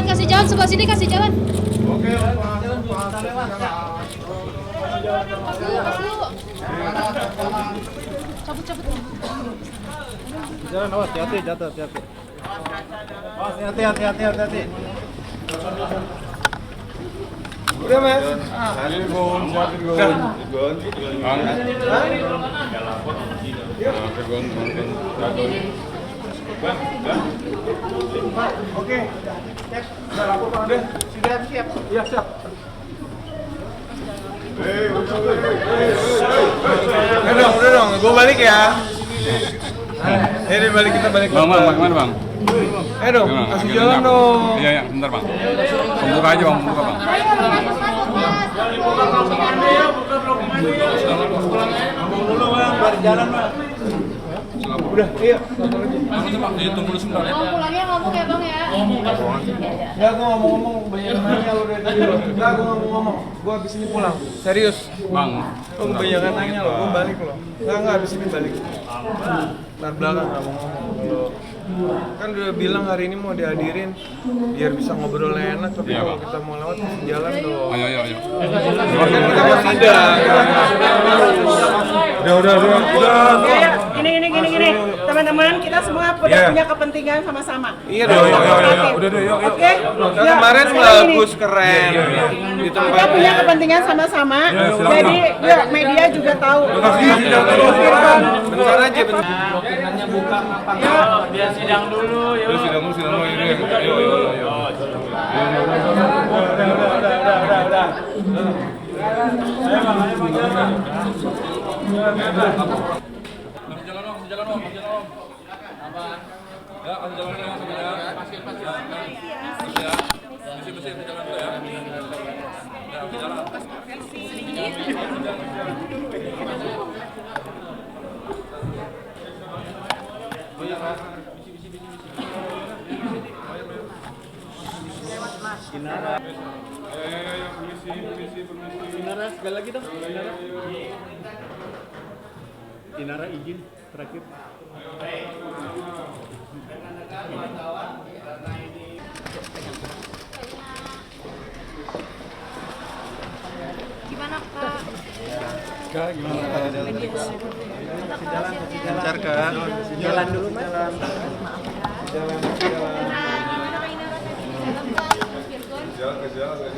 kasih jalan sebelah sini, kasih jalan. Oke, Cabut. jalan awas, hati-hati, jatuh, hati-hati. Awas, hati-hati. Udah, Mas. Oke. Udah lapor, Pak. Sudah siap. Iya, siap. Udah dong, gue balik ya. Ini balik, kita balik. Bang, kemana bang? Dong, kasih jalan dong. Iya, bentar bang. Buka aja bang, buka bang. Berjalan, Mas. Udah, iya. Tunggu dulu sebentar ya. Pulangnya ngomong ya bang ya. Enggak, gue ngomong banyak nanya lo dari tadi lo. Enggak, gue ngomong. Gue abis ini pulang. Serius. Bang. Lo kebanyakan nanya lo, gue balik lo. Enggak, abis ini balik. Ntar belakang nggak mau ngomong. Kan udah bilang hari ini mau dihadirin biar bisa ngobrol enak, tapi Iya, kalau Pak. kita mau lewat jalan dong. Ayo. Kan kita masih ada. Udah. Gini. Teman-teman, kita semua punya kepentingan sama-sama. Iya dong. Udah deh, yuk. Oke? Kan kemarin bagus, keren. Di Kita tempat punya kepentingan sama-sama. silakan. Jadi, yuk media juga tahu. bentar aja, bentar. Biar sidang dulu, yuk. Sidang dulu ini. Yuk. Kasih jalan om. Apa? Ya, kasih jalan ya, Bersih jalan dulu ya. Ya, kasih jalan. Inara, sekali lagi dong. Inara izin terakhir. Gimana Kak? Kak, gimana? Lancar kan? Jalan dulu, Mas.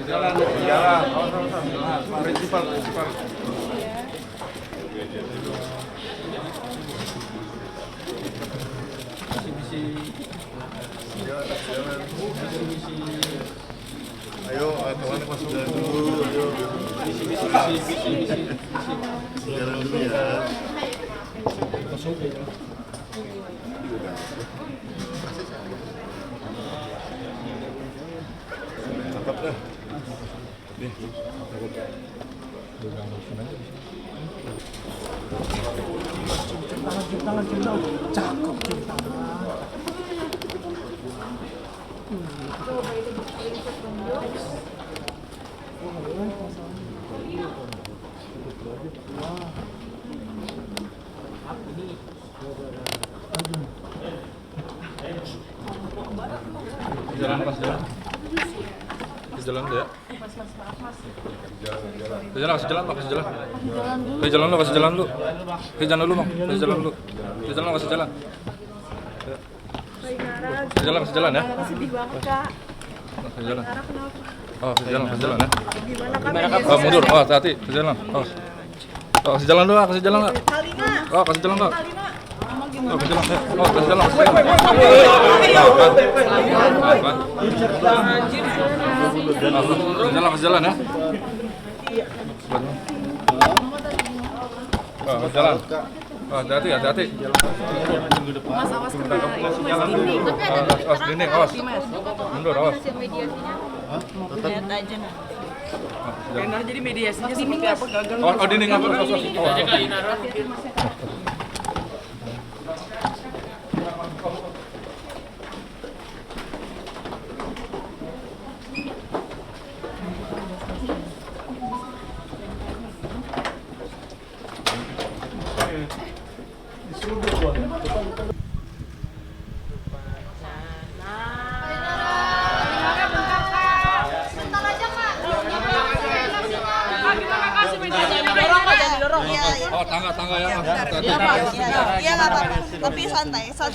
Jalan. Prinsipal. Ayo, teman masuk dulu. Jalan dulu ya. Cakep dah. Jalan tuh ya. Kasih jalan lu. Kasih jalan dulu, Bang. Kasih jalan. Kasih jalan ya. Sedih banget, Kak. Kasih jalan. Kasih jalan ya. Gimana, Kak? Mundur. Hati-hati. Kasih jalan. Kasih jalan dulu, kasih jalan. Kalina. Kasih jalan, Kak. Kalina. Kasih jalan. Kasih jalan. Kasih jalan ya. Kasih jalan. Hati-hati. Mas awas kena dinding. Tapi ada Awas dinding, awas. Mundur, awas. hasil mediasinya. Lihat aja nanti. Benar, jadi mediasinya seperti apa gagal? Oh, dinding apa? tangga ya. Iya Pak, iya nggak apa-apa, tapi santai aja.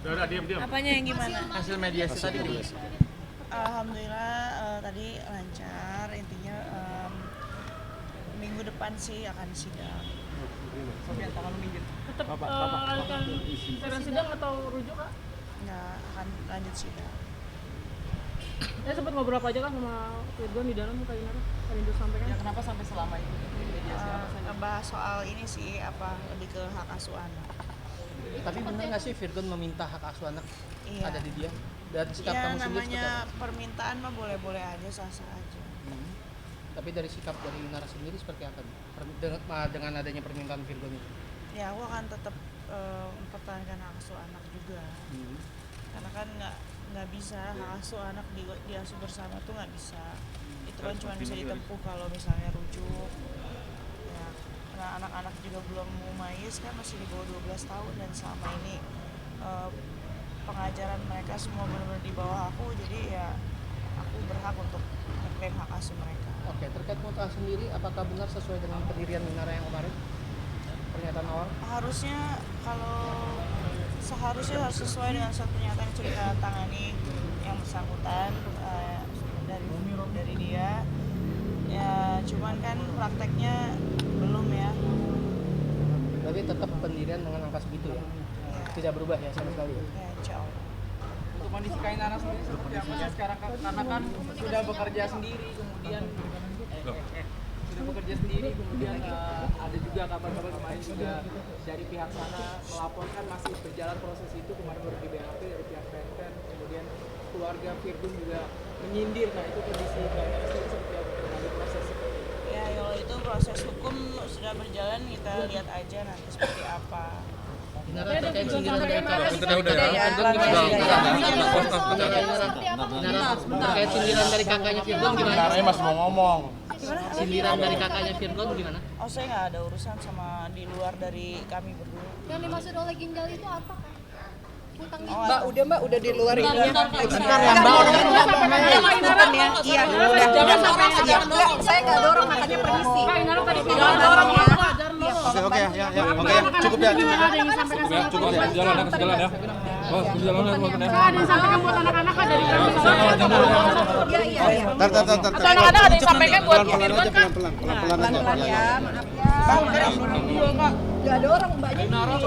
Udah diam. Apanya yang gimana? Hasil mediasi tadi gimana? Alhamdulillah tadi lancar, intinya minggu depan sih akan sidang. Tetap lanjutkan sidang atau rujuk Kak? Nggak akan lanjut sidang. Ya sempat ngobrol apa aja kan sama Firgon di dalam Kak Inara? Kan itu sampaikan. Ya kenapa sampai selama itu? Bahas soal ini sih lebih ke hak asuh anak. Tapi benar nggak sih Firgon meminta hak asuh anak Iya. ada di dia? Dan sikap Ya kamu sendiri seperti namanya apa? permintaan mah boleh-boleh aja, sah-sah aja. Tapi dari sikap dari Inara sendiri seperti apa? Dengan adanya permintaan Firgon itu? Ya aku akan tetap mempertahankan hak asuh anak juga. Karena kan nggak bisa hak asuh anak diasuh bersama tuh nggak bisa. Itu kan cuma bisa ditempuh kalau misalnya rujuk. Ya, karena anak-anak juga belum mumayyiz kan, masih di bawah 12 tahun dan selama ini pengajaran mereka semua benar-benar di bawah aku, jadi ya aku berhak untuk mengklaim hak asuh mereka. Oke, terkait Muta sendiri, apakah benar sesuai dengan pendirian Inara yang kemarin? Pernyataan awal? Seharusnya harus sesuai dengan surat pernyataan yang sudah ditandatangani yang bersangkutan dari dia. Ya, cuman kan prakteknya belum ya. Tapi tetap pendirian dengan angka segitu ya? Tidak berubah ya sama sekali ya? Ya, insya Allah. Untuk kondisi Kak Inara sendiri seperti apa sih sekarang? Karena kan sudah bekerja sendiri, kemudian ada juga kabar-kabar kemarin juga dari pihak sana melaporkan masih berjalan proses itu, kemarin baru di BAP dari pihak Benten, kemudian keluarga Firgon juga menyindir. Nah itu kondisi Kak Inara sendiri seperti apa dari proses itu? Ya, kalau itu proses hukum sudah berjalan, kita lihat aja nanti seperti apa. Inara terkait sindiran dari terkait sindiran dari kakaknya Firgon gimana? Karena masih mau ngomong. Sindiran dari kakaknya Firgon gimana? Oh, saya nggak ada urusan sama di luar dari kami berdua. Yang dimaksud oleh ginjal itu apa? Hutang Mbak, udah di luar ini. Bentar ya, Mbak. Iya, Jangan sampai saya nggak dorong, makanya permisi. Kak Inara tadi bilang dorong ya. Oke ya, cukup ya. Ada yang disampaikan sama Cukup ya, jalan ya, jalan ya. Oh, jalan ya, Kak, ada yang disampaikan buat anak-anak Kak dari kami. Iya. Tar. Atau anak-anak ada yang disampaikan buat Firgon Kak? Pelan-pelan ya, maaf ya. Nggak dorong mbaknya. Maaf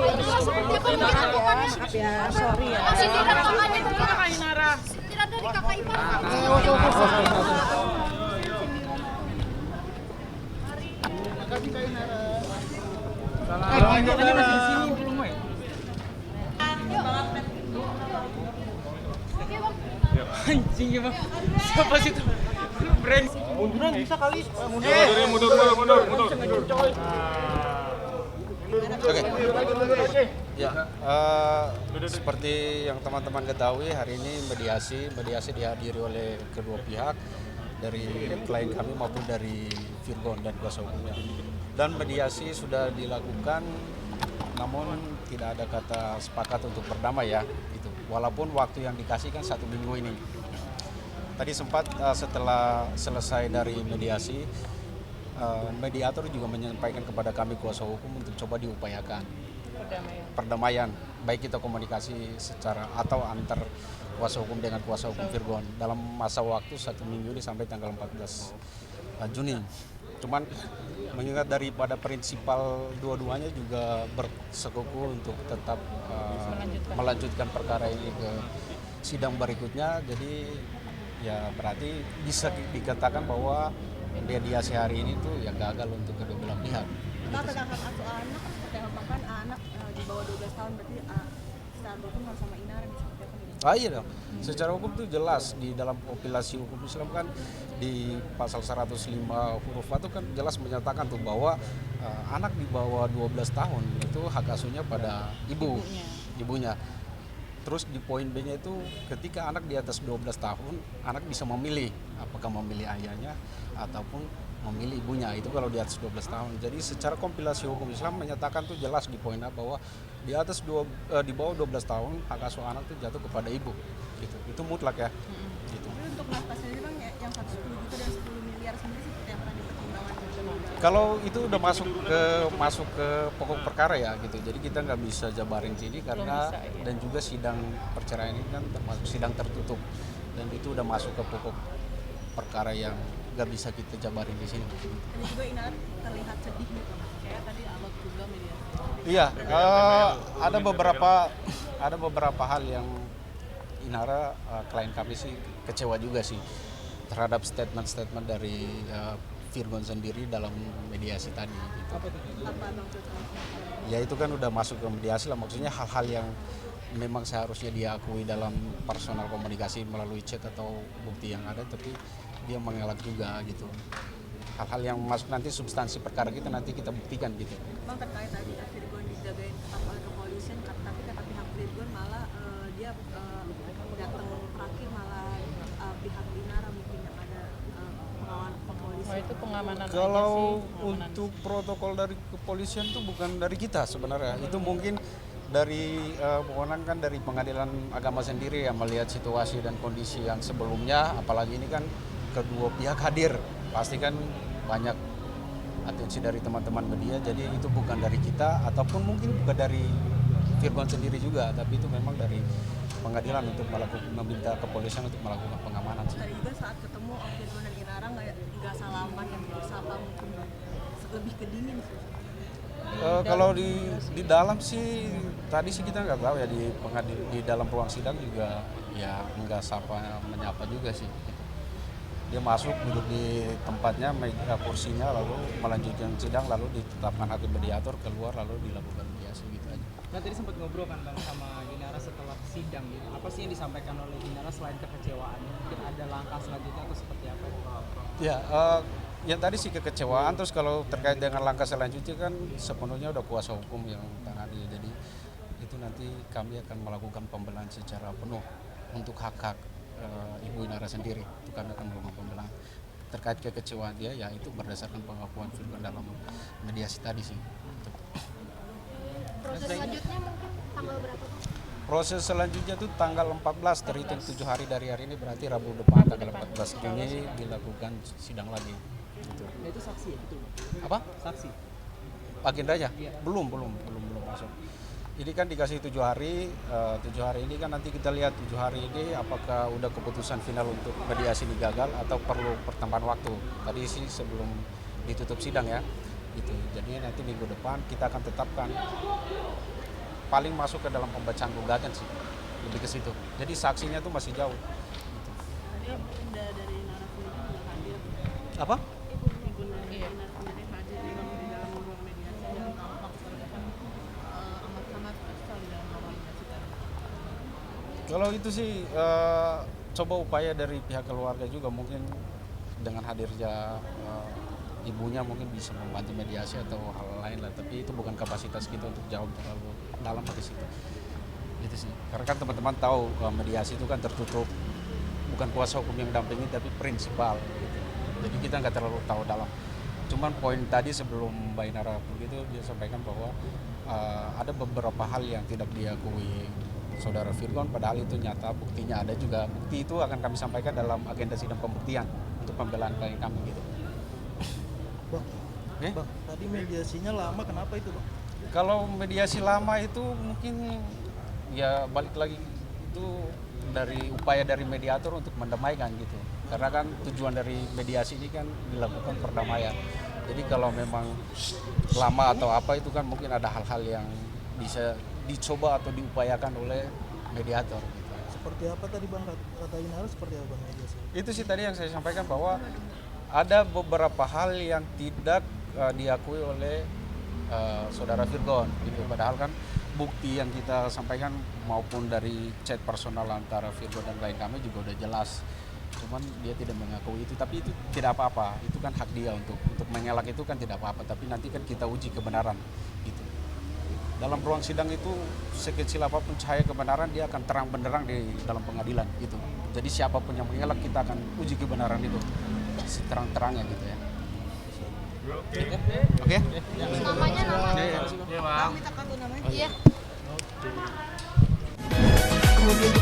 ya, sorry ya. Sindiran kakaknya itu Kak Inara. Sindiran dari kakak ipar. Anjing ya bang, siapa sih itu? Brand munduran bisa kali. Mundur. Oke. Ya, seperti yang teman-teman ketahui, hari ini mediasi dihadiri oleh kedua pihak, dari klien kami maupun dari Firgon dan kuasa hukumnya. Dan mediasi sudah dilakukan, namun tidak ada kata sepakat untuk berdamai ya, itu. Walaupun waktu yang dikasih kan 1 minggu ini. Tadi sempat setelah selesai dari mediasi, mediator juga menyampaikan kepada kami kuasa hukum untuk coba diupayakan perdamaian, baik kita komunikasi secara atau antar kuasa hukum dengan kuasa hukum Firgon dalam masa waktu 1 minggu ini sampai tanggal 14 Juni. Cuman mengingat daripada prinsipal dua-duanya juga bersekuku untuk tetap melanjutkan perkara ini ke sidang berikutnya, jadi ya berarti bisa dikatakan bahwa mediasi hari ini tuh ya gagal untuk kedua belah pihak. Kita tentang hak asuh anak, seperti apa kan anak di bawah 12 tahun berarti secara hukum harus sama Inara seperti apa nih? Iya dong. Secara hukum itu jelas di dalam kompilasi hukum Islam kan di pasal 105 huruf A itu kan jelas menyatakan tuh bahwa anak di bawah 12 tahun itu hak asuhnya pada ibunya. Terus di poin B-nya itu ketika anak di atas 12 tahun, anak bisa memilih apakah memilih ayahnya ataupun memilih ibunya, itu kalau di atas 12 tahun. Jadi secara kompilasi hukum Islam menyatakan tuh jelas di poin A bahwa di bawah 12 tahun hak asuh anak itu jatuh kepada ibu. Gitu. Itu mutlak ya. Gitu. Tapi untuk nafkah sendiri Bang, yang 110 juta dan 10 miliar sendiri seperti apa di pertimbangan Kalau itu udah masuk ke pokok perkara ya gitu. Jadi kita nggak bisa jabarin sini karena bisa, ya. dan juga sidang perceraian ini kan termasuk sidang tertutup dan itu udah masuk ke pokok perkara yang nggak bisa kita jabarin di sini. Ini juga Inara terlihat sedih gitu. Kayak tadi alot juga media. Iya, ada beberapa hal yang Inara klien kami sih kecewa juga sih terhadap statement-statement dari Virgon sendiri dalam mediasi tadi. Gitu. Apa maksudnya? Ya itu kan udah masuk ke mediasi lah, maksudnya hal-hal yang memang seharusnya diakui dalam personal komunikasi melalui chat atau bukti yang ada, tapi dia mengelak juga gitu. Hal-hal yang masuk nanti substansi perkara kita nanti kita buktikan gitu. Bang, terkait tadi Virgon dijagain ketat oleh kepolisian, tapi kata pihak Virgon malah dia datang terakhir malah pihak Inara mungkin yang ada pengawalan kepolisian. Wah, itu pengamanan Kalau aja sih, pengamanan. untuk protokol dari kepolisian itu bukan dari kita sebenarnya, itu mungkin dari wewenang kan dari pengadilan agama sendiri yang melihat situasi dan kondisi yang sebelumnya, apalagi ini kan kedua pihak hadir, pasti kan banyak atensi dari teman-teman media, jadi itu bukan dari kita ataupun mungkin bukan dari Virgon sendiri juga, tapi itu memang dari pengadilan untuk meminta kepolisian untuk melakukan pengamanan sih. Tadi juga saat ketemu Virgon dan Inara nggak salaman yang bersama, mungkin lebih ke dingin sih. Kalau di dalam sih tadi sih kita nggak tahu ya, di dalam ruang sidang juga ya nggak sapa menyapa juga sih. Dia masuk duduk di tempatnya, kursinya, lalu melanjutkan sidang, lalu ditetapkan hakim mediator, keluar lalu dilakukan mediasi gitu aja. Nah tadi sempat ngobrol kan Bang sama Inara setelah sidang gitu. Apa sih yang disampaikan oleh Inara selain kekecewaannya? Mungkin ada langkah selanjutnya atau seperti apa? Ya, yang tadi sih kekecewaan, terus kalau terkait dengan langkah selanjutnya kan sepenuhnya udah kuasa hukum yang tangani. Jadi itu nanti kami akan melakukan pembelaan secara penuh untuk hak-hak Ibu Inara sendiri. Itu kami akan melakukan pembelaan terkait kekecewaan dia, ya itu berdasarkan pengakuan Virgon dalam mediasi tadi sih. Proses selanjutnya mungkin tanggal berapa? Proses selanjutnya itu tanggal 14 terhitung 7 hari dari hari ini, berarti Rabu depan tanggal 14 Juni dilakukan sidang lagi. Gitu. Nah itu saksi ya betul? Apa? Saksi. Agendanya? Iya. Belum masuk. Ini kan dikasih 7 hari, 7 hari ini kan nanti kita lihat 7 hari ini apakah udah keputusan final untuk mediasi ini gagal atau perlu pertambahan waktu. Tadi sih sebelum ditutup sidang ya, gitu. Jadi nanti minggu depan kita akan tetapkan, paling masuk ke dalam pembacaan gugatan sih, lebih ke situ. Jadi saksinya tuh masih jauh. Gitu. Tadi Bunda dari Inara sendiri hadir. Apa? Ibu dari Inara sendiri hadir di dalam ruang mediasi yang tampak amat sangat kesal di dalam ruang mediasi tadi. Kalau itu sih coba upaya dari pihak keluarga juga, mungkin dengan hadirnya ibunya mungkin bisa membantu mediasi atau hal lain lah, tapi itu bukan kapasitas kita untuk jauh terlalu dalam ke situ. Gitu sih. Karena kan teman-teman tahu mediasi itu kan tertutup, bukan kuasa hukum yang dampingi tapi prinsipal gitu. Jadi kita nggak terlalu tahu dalam. Cuman poin tadi sebelum Mbak Inara begitu dia sampaikan bahwa ada beberapa hal yang tidak diakui Saudara Virgon, padahal itu nyata, buktinya ada juga. Bukti itu akan kami sampaikan dalam agenda sidang pembuktian untuk pembelaan klien kami gitu. Bang, tadi mediasinya lama, kenapa itu Bang? Kalau mediasi lama itu mungkin ya balik lagi itu dari upaya dari mediator untuk mendamaikan gitu. Karena kan tujuan dari mediasi ini kan dilakukan perdamaian. Jadi kalau memang lama atau apa itu kan mungkin ada hal-hal yang bisa dicoba atau diupayakan oleh mediator. Gitu. Seperti apa tadi Bang, kata Inara seperti apa Bang mediasi? Itu sih tadi yang saya sampaikan bahwa ada beberapa hal yang tidak diakui oleh Saudara Virgon gitu. Padahal kan bukti yang kita sampaikan maupun dari chat personal antara Virgon dan klien kami juga udah jelas. Cuman dia tidak mengakui itu, tapi itu tidak apa-apa. Itu kan hak dia untuk mengelak, itu kan tidak apa-apa, tapi nanti kan kita uji kebenaran gitu. Dalam ruang sidang itu sekecil apapun cahaya kebenaran dia akan terang benderang di dalam pengadilan gitu. Jadi siapapun yang mengelak kita akan uji kebenaran itu seterang-terangnya gitu ya. Oke? Namanya nama. Bang, minta kartu namanya. Iya. Kemudian